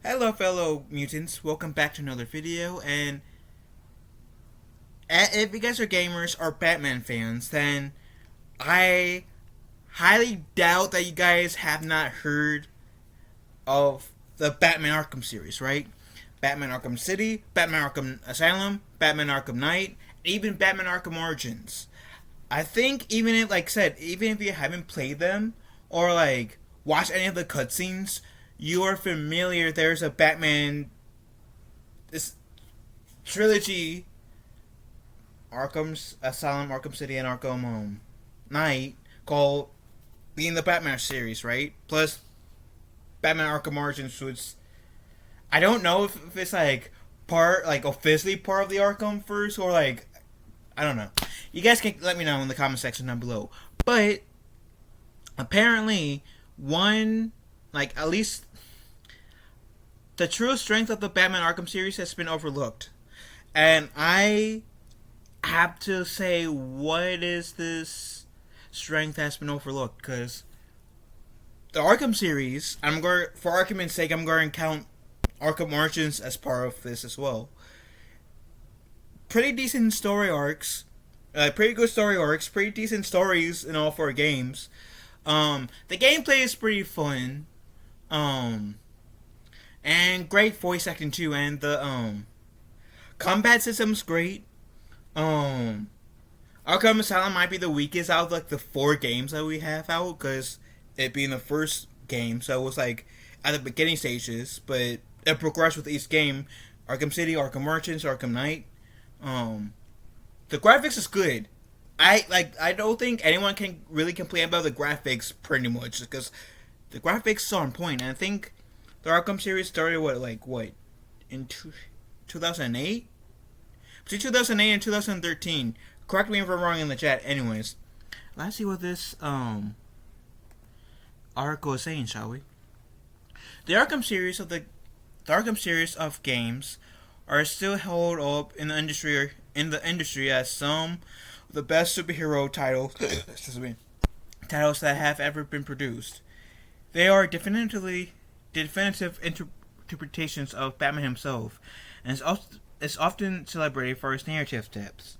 Hello fellow mutants, welcome back to another video, and if you guys are gamers or Batman fans, then I highly doubt that you guys have not heard of the Batman Arkham series, right? Batman Arkham City, Batman Arkham Asylum, Batman Arkham Knight, even Batman Arkham Origins. I think even if, like I said, even if you haven't played them or like watched any of the cutscenes, you are familiar. There's a Batman this trilogy: Arkham's Asylum, Arkham City, and Arkham Knight, called being the Batman series, right? Plus Batman Arkham Origins, which I don't know if it's like part, like officially part of the Arkham first, or like I don't know. You guys can let me know in the comment section down below. But apparently, one, like at least the true strength of the Batman Arkham series has been overlooked, and I have to say, what is this strength that's been overlooked? Because the Arkham series, I'm going, for argument's sake, I'm going to count Arkham Origins as part of this as well. Pretty decent story arcs, pretty good story arcs, pretty decent stories in all four games. The gameplay is pretty fun, um, and great voice acting too, and the combat system's great. Um, Arkham Asylum might be the weakest out of like the four games that we have out, because it being the first game, so it was like at the beginning stages, but it progressed with each game. Arkham City, Arkham Origins, Arkham Knight. Um, the graphics is good. I don't think anyone can really complain about the graphics pretty much, because the graphics are on point. And I think the Arkham series started what in 2008, between 2008 and 2013. Correct me if I'm wrong in the chat. Anyways, let's see what this article is saying, shall we? The Arkham series of the Arkham series of games are still held up in the industry as some of the best superhero titles excuse me, titles that have ever been produced. They are definitive interpretations of Batman himself, and is often celebrated for its narrative depth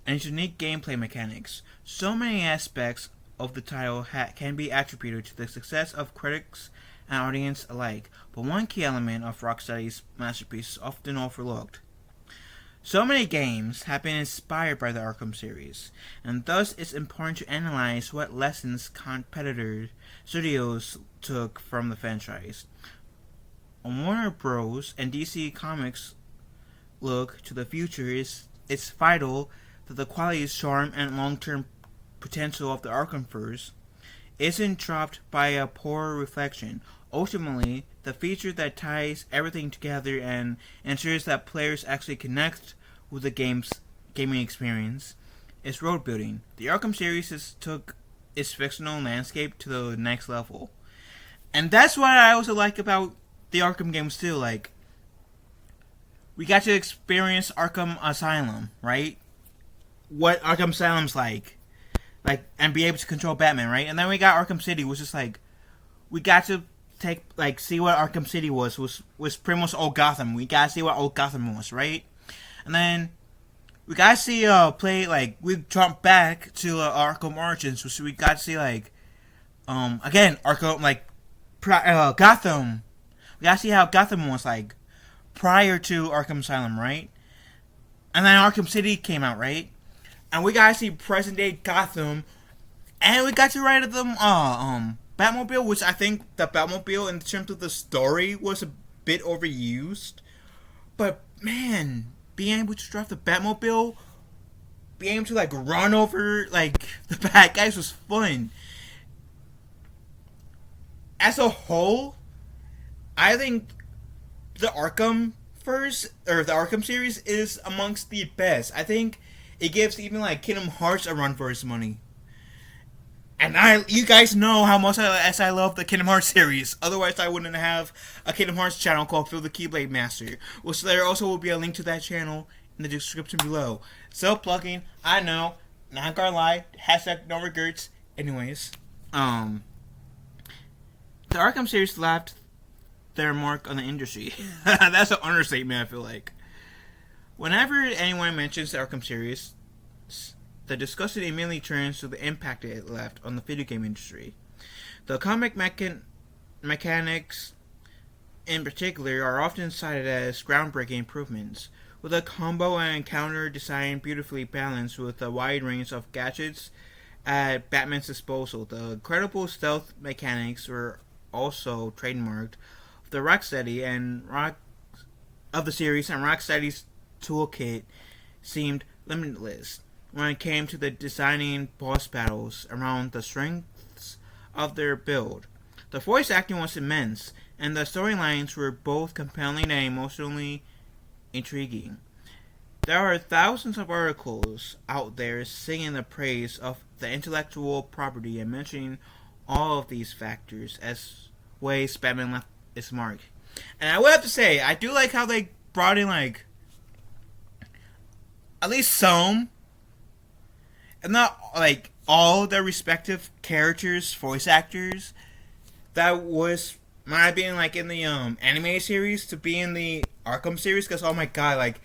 and its unique gameplay mechanics. So many aspects of the title can be attributed to the success of critics and audience alike, but one key element of Rocksteady's masterpiece is often overlooked. So many games have been inspired by the Arkham series, and thus it's important to analyze what lessons competitor studios took from the franchise. On Warner Bros. And DC Comics look to the future, it's vital that the quality, charm, and long-term potential of the Arkhamverse isn't dropped by a poor reflection. Ultimately, the feature that ties everything together and ensures that players actually connect with the game's gaming experience is road building. The Arkham series took its fictional landscape to the next level. And that's what I also like about the Arkham games too. Like, we got to experience Arkham Asylum, right? What Arkham Asylum's like, and be able to control Batman, right? And then we got Arkham City, which is like, we got to see what Arkham City was pretty much old Gotham. We got to see what old Gotham was, right? And then we got to see we jump back to Arkham Origins, which we got to see again Arkham Gotham. We got to see how Gotham was like prior to Arkham Asylum, right? And then Arkham City came out, right? And we got to see present day Gotham, and we got to ride the Batmobile, which I think the Batmobile in terms of the story was a bit overused. But man, being able to drive the Batmobile, being able to like run over like the bad guys was fun. As a whole, I think the Arkham series is amongst the best. I think it gives even like Kingdom Hearts a run for its money. And you guys know how much I love the Kingdom Hearts series. Otherwise, I wouldn't have a Kingdom Hearts channel called Phil the Keyblade Master. Which there also will be a link to that channel in the description below. Self-plugging, I know, not gonna lie. Hashtag no regrets. Anyways, the Arkham series left their mark on the industry. That's an understatement, I feel like. Whenever anyone mentions the Arkham series, the discussion immediately turns to the impact it left on the video game industry. The comic mechanics, in particular, are often cited as groundbreaking improvements, with a combo and counter design beautifully balanced with a wide range of gadgets at Batman's disposal. The incredible stealth mechanics were also trademarked of the Rocksteady and Rock of the series, and Rocksteady's toolkit seemed limitless when it came to the designing boss battles around the strengths of their build. The voice acting was immense, and the storylines were both compelling and emotionally intriguing. There are thousands of articles out there singing the praise of the intellectual property and mentioning all of these factors as ways Batman left its mark. And I would have to say, I do like how they brought in, like, at least some, and not, like, all their respective characters, voice actors, that was, might have been, like, in the anime series to be in the Arkham series, because, oh my god, like,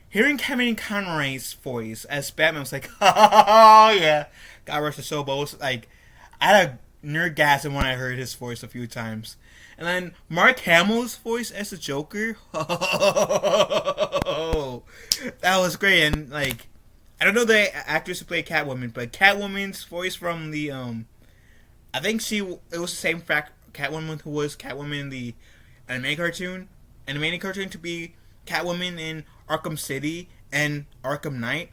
hearing Kevin Conroy's voice as Batman was like, oh yeah, God rest his soul, but it was like, I had a nerdgasm when I heard his voice a few times. And then Mark Hamill's voice as the Joker, oh, that was great. And like, I don't know the actress who played Catwoman, but Catwoman's voice from the I think it was the same Catwoman who was Catwoman in the animated cartoon to be Catwoman in Arkham City and Arkham Knight.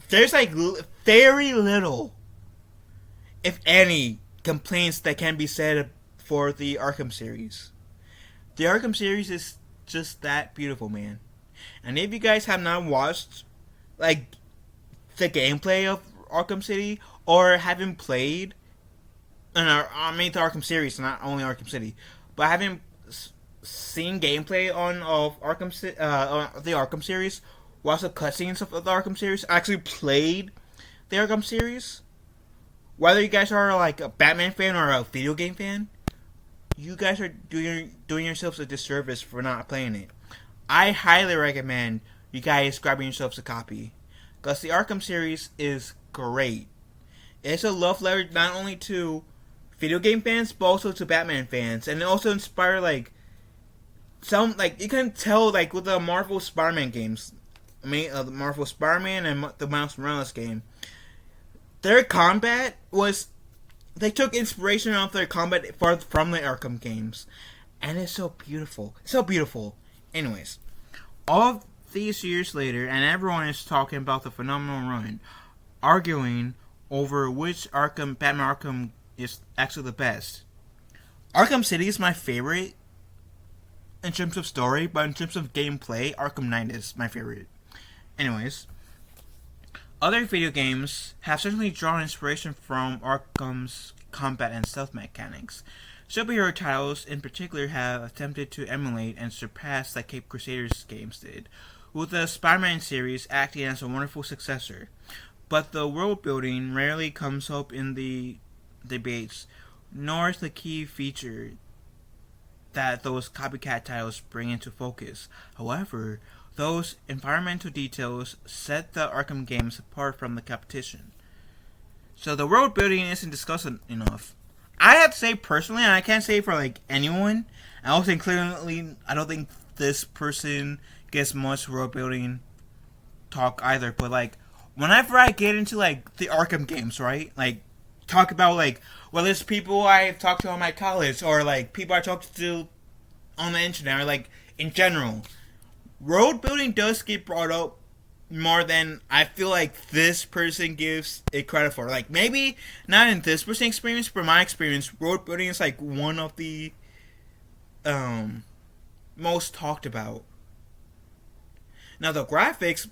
There's like very little, if any, complaints that can be said for the Arkham series. The Arkham series is just that beautiful, man. And if you guys have not watched, like, the gameplay of Arkham City, or haven't played, the Arkham series, not only Arkham City, but haven't seen gameplay on the Arkham series, watched the cutscenes of the Arkham series, actually played the Arkham series, whether you guys are like a Batman fan or a video game fan, you guys are doing yourselves a disservice for not playing it. I highly recommend you guys grabbing yourselves a copy, because the Arkham series is great. It's a love letter not only to video game fans, but also to Batman fans, and it also inspired like some, like, you can tell, like, with the Marvel Spider-Man games, the Marvel Spider-Man and the Miles Morales game, their combat was, they took inspiration of their combat from the Arkham games, and it's so beautiful, Anyways, all of these years later, and everyone is talking about the phenomenal run, arguing over which Batman Arkham is actually the best. Arkham City is my favorite in terms of story, but in terms of gameplay, Arkham Knight is my favorite. Anyways, other video games have certainly drawn inspiration from Arkham's combat and stealth mechanics. Superhero titles in particular have attempted to emulate and surpass like Cape Crusaders games did, with the Spider-Man series acting as a wonderful successor. But the world building rarely comes up in the debates, nor is the key feature that those copycat titles bring into focus. However, those environmental details set the Arkham games apart from the competition. So the world building isn't discussed enough. I have to say personally, and I can't say for like anyone, I don't think this person gets much world building talk either, but like, whenever I get into like the Arkham games, right, like, talk about like, well, it's people I've talked to on my college, or like people I talked to on the internet, or like in general, world building does get brought up more than I feel like this person gives it credit for. Like, maybe not in this person's experience, but my experience, world building is like one of the most talked about. Now the graphics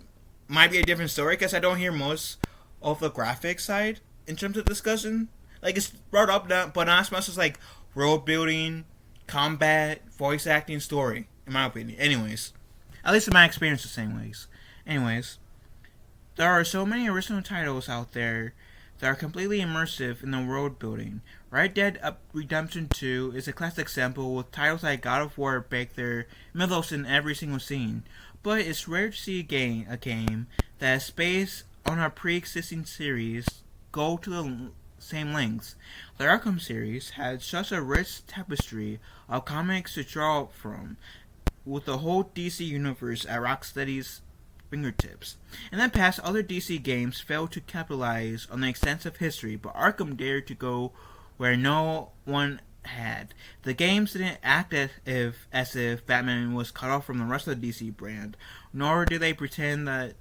might be a different story, because I don't hear most of the graphics side in terms of discussion. Like, it's brought up, but not as much as like world building, combat, voice acting, story, in my opinion. Anyways, at least in my experience, the same ways. Anyways, there are so many original titles out there that are completely immersive in the world building. Red Dead Redemption 2 is a classic example, with titles like God of War bake their mythos in every single scene. But it's rare to see a game that is based on a pre-existing series go to the same lengths. The Arkham series had such a rich tapestry of comics to draw from, with the whole DC universe at Rocksteady's fingertips. In the past, other DC games failed to capitalize on the extensive history, but Arkham dared to go where no one had. The games didn't act as if Batman was cut off from the rest of the DC brand, nor did they pretend that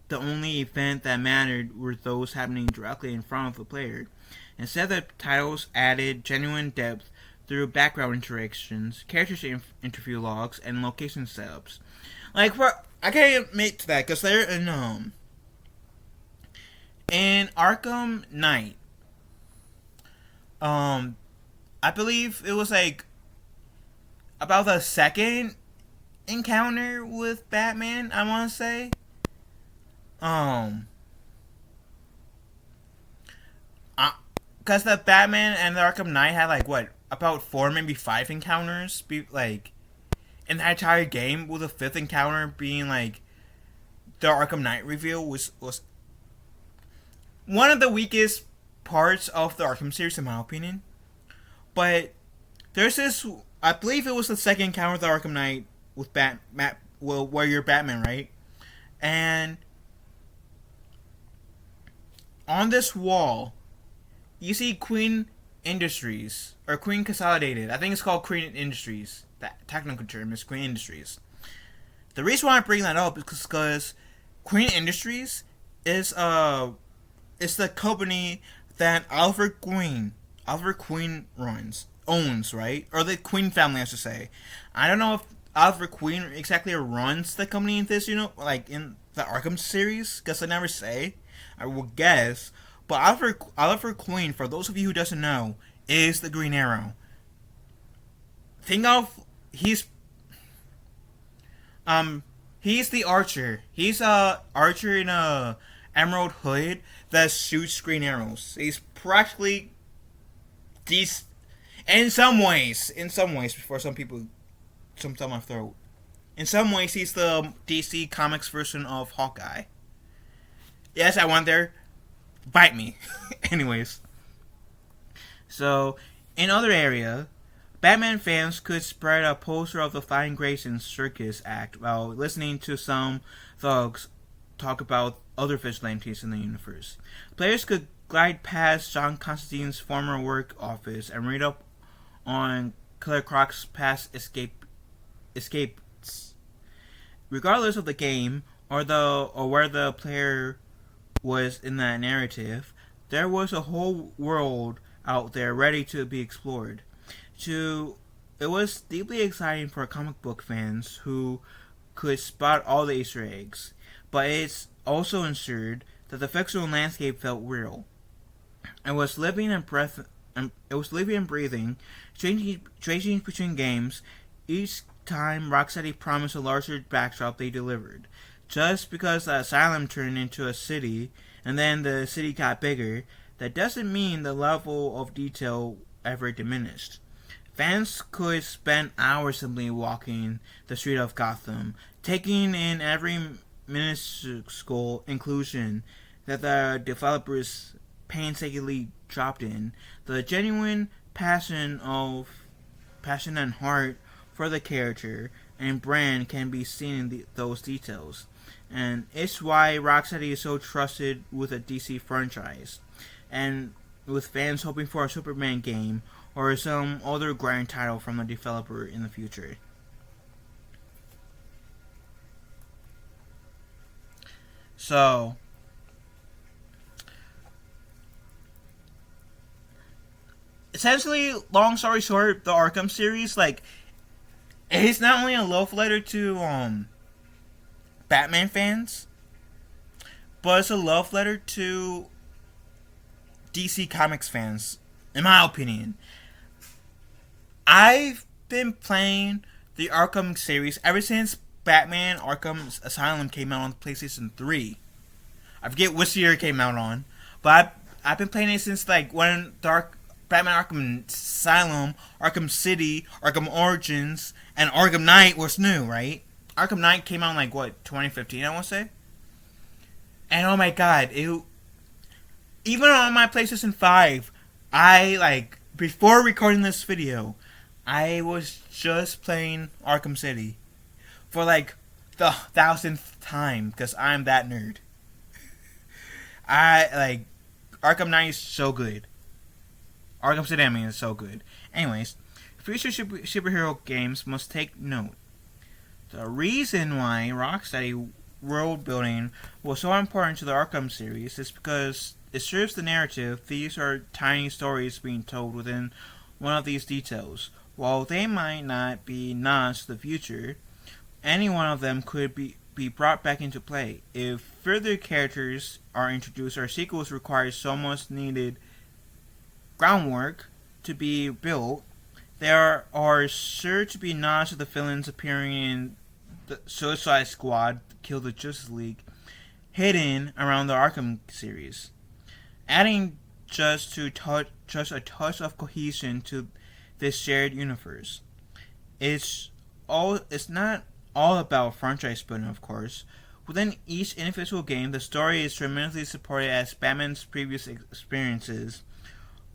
the only event that mattered were those happening directly in front of the player. Instead, the titles added genuine depth through background interactions, characters interview logs, and location setups. Like, I can't admit to that because they're in Arkham Knight. I believe it was like about the second encounter with Batman. I want to say, because the Batman and the Arkham Knight had like what, about 4, maybe 5 encounters, like in the entire game, with the 5th encounter being like the Arkham Knight reveal was one of the weakest parts of the Arkham series, in my opinion. But there's this, I believe it was the second encounter with the Arkham Knight with where you're Batman, right? And on this wall, you see Queen Industries, or Queen Consolidated. I think it's called Queen Industries. That technical term is Queen Industries. The reason why I bring that up is because Queen Industries is the company that Alfred Queen owns, right? Or the Queen family, I should say. I don't know if Alfred Queen exactly runs the company in this, like in the Arkham series, because they never say. I will guess. But Alfred Queen, for those of you who doesn't know, is the Green Arrow. Think of he's the Archer. He's a Archer in a emerald hood that shoots green arrows. He's practically these in some ways, before some people down my throat. In some ways, he's the DC Comics version of Hawkeye. Yes, I went there. Bite me. Anyways. So, in other area, Batman fans could spread a poster of the Flying Grayson's Circus Act while listening to some thugs talk about other vigilantes in the universe. Players could glide past John Constantine's former work office and read up on Killer Croc's past escapes. Regardless of the game or where the player was in that narrative, there was a whole world out there ready to be explored. It was deeply exciting for comic book fans who could spot all the Easter eggs, but it's also ensured that the fictional landscape felt real. It was living and breathing, changing between games. Each time Rocksteady promised a larger backdrop, they delivered. Just because the asylum turned into a city and then the city got bigger, that doesn't mean the level of detail ever diminished. Fans could spend hours simply walking the street of Gotham, taking in every minuscule inclusion that the developers painstakingly dropped in. The genuine passion and heart for the character and brand can be seen in those details. And it's why Rocksteady is so trusted with a DC franchise, and with fans hoping for a Superman game or some other grand title from the developer in the future. So, essentially, long story short, the Arkham series, like, it's not only a love letter to Batman fans, but it's a love letter to DC Comics fans, in my opinion. I've been playing the Arkham series ever since Batman Arkham Asylum came out on PlayStation 3. I forget which year it came out on, but I've been playing it since like when Batman Arkham Asylum, Arkham City, Arkham Origins, and Arkham Knight was new, right? Arkham Knight came out in like what 2015, I want to say. And oh my god, even on my PlayStation 5, I like before recording this video, I was just playing Arkham City for like the 1000th time because I'm that nerd. I like Arkham Knight is so good. Arkham City, I mean, is so good. Anyways, future superhero games must take note. The reason why Rocksteady world building was so important to the Arkham series is because it serves the narrative. These are tiny stories being told within one of these details. While they might not be nods to the future, any one of them could be brought back into play. If further characters are introduced or sequels require so much needed groundwork to be built, there are sure to be nods to the villains appearing in the Suicide Squad, Kill the Justice League, hidden around the Arkham series, adding just a touch of cohesion to this shared universe. It's not all about franchise building, of course. Within each individual game, the story is tremendously supported as Batman's previous experiences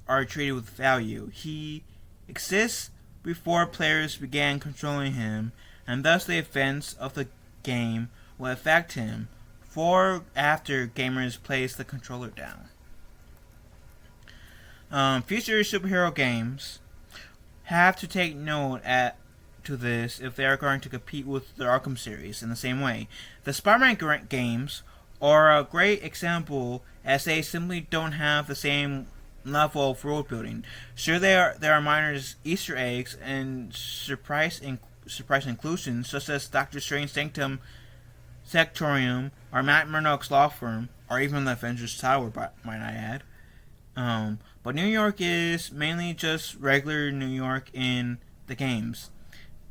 are treated with value. He exists before players began controlling him, and thus the events of the game will affect him for after gamers place the controller down. Future superhero games have to take note to this if they are going to compete with the Arkham series in the same way. The Spider-Man games are a great example as they simply don't have the same level of world building. Sure, there are minor Easter eggs and surprise inclusions such as Doctor Strange Sanctorium or Matt Murdock's law firm or even the Avengers Tower, might I add. But New York is mainly just regular New York in the games.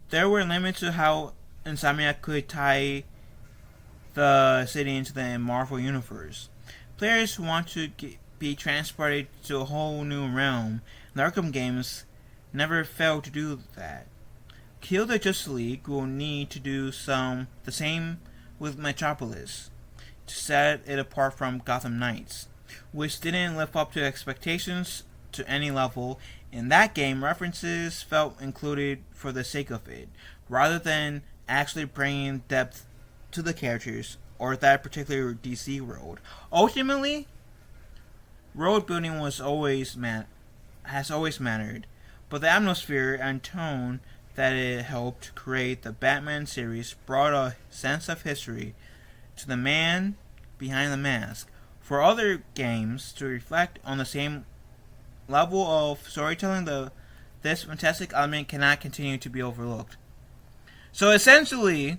There were limits to how Insomniac could tie the city into the Marvel universe. Players want to be transported to a whole new realm. The Arkham games never failed to do that. Kill the Justice League will need to do the same with Metropolis to set it apart from Gotham Knights, which didn't live up to expectations to any level. In that game, references felt included for the sake of it, rather than actually bringing depth to the characters or that particular DC world. Ultimately, world building has always mattered, but the atmosphere and tone that it helped create the Batman series brought a sense of history to the man behind the mask. For other games to reflect on the same level of storytelling, this fantastic element cannot continue to be overlooked. So essentially,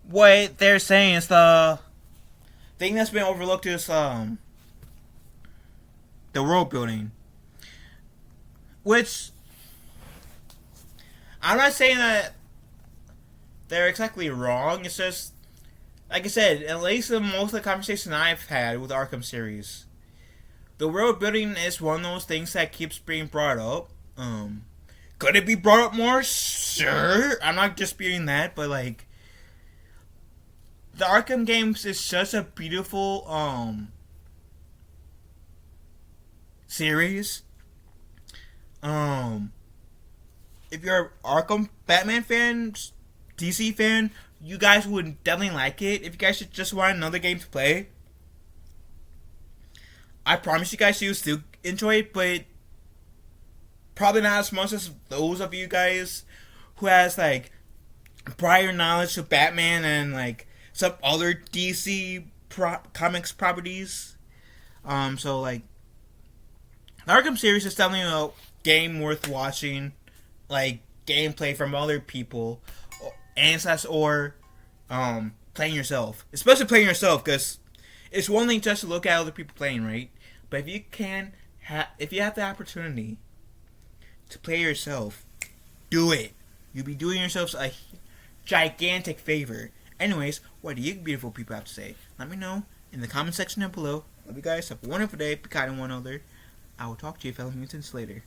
what they're saying is the thing that's been overlooked is the world building, which I'm not saying that they're exactly wrong. It's just, like I said, at least in most of the conversation I've had with the Arkham series, the world building is one of those things that keeps being brought up. Could it be brought up more? Sure. I'm not disputing that, but like, the Arkham games is such a beautiful series. If you're an Arkham Batman fan, DC fan, you guys would definitely like it. If you guys just want another game to play, I promise you guys you'll still enjoy it, but probably not as much as those of you guys who has like prior knowledge of Batman and like some other DC comics properties. So like, the Arkham series is definitely a game worth watching, like gameplay from other people, or playing yourself. Especially playing yourself, because it's one thing just to look at other people playing, right? But if you if you have the opportunity to play yourself, do it. You'll be doing yourselves a gigantic favor. Anyways, what do you beautiful people have to say? Let me know in the comment section down below. Love you guys. Have a wonderful day. Be kind to one another. I will talk to you fellow mutants later.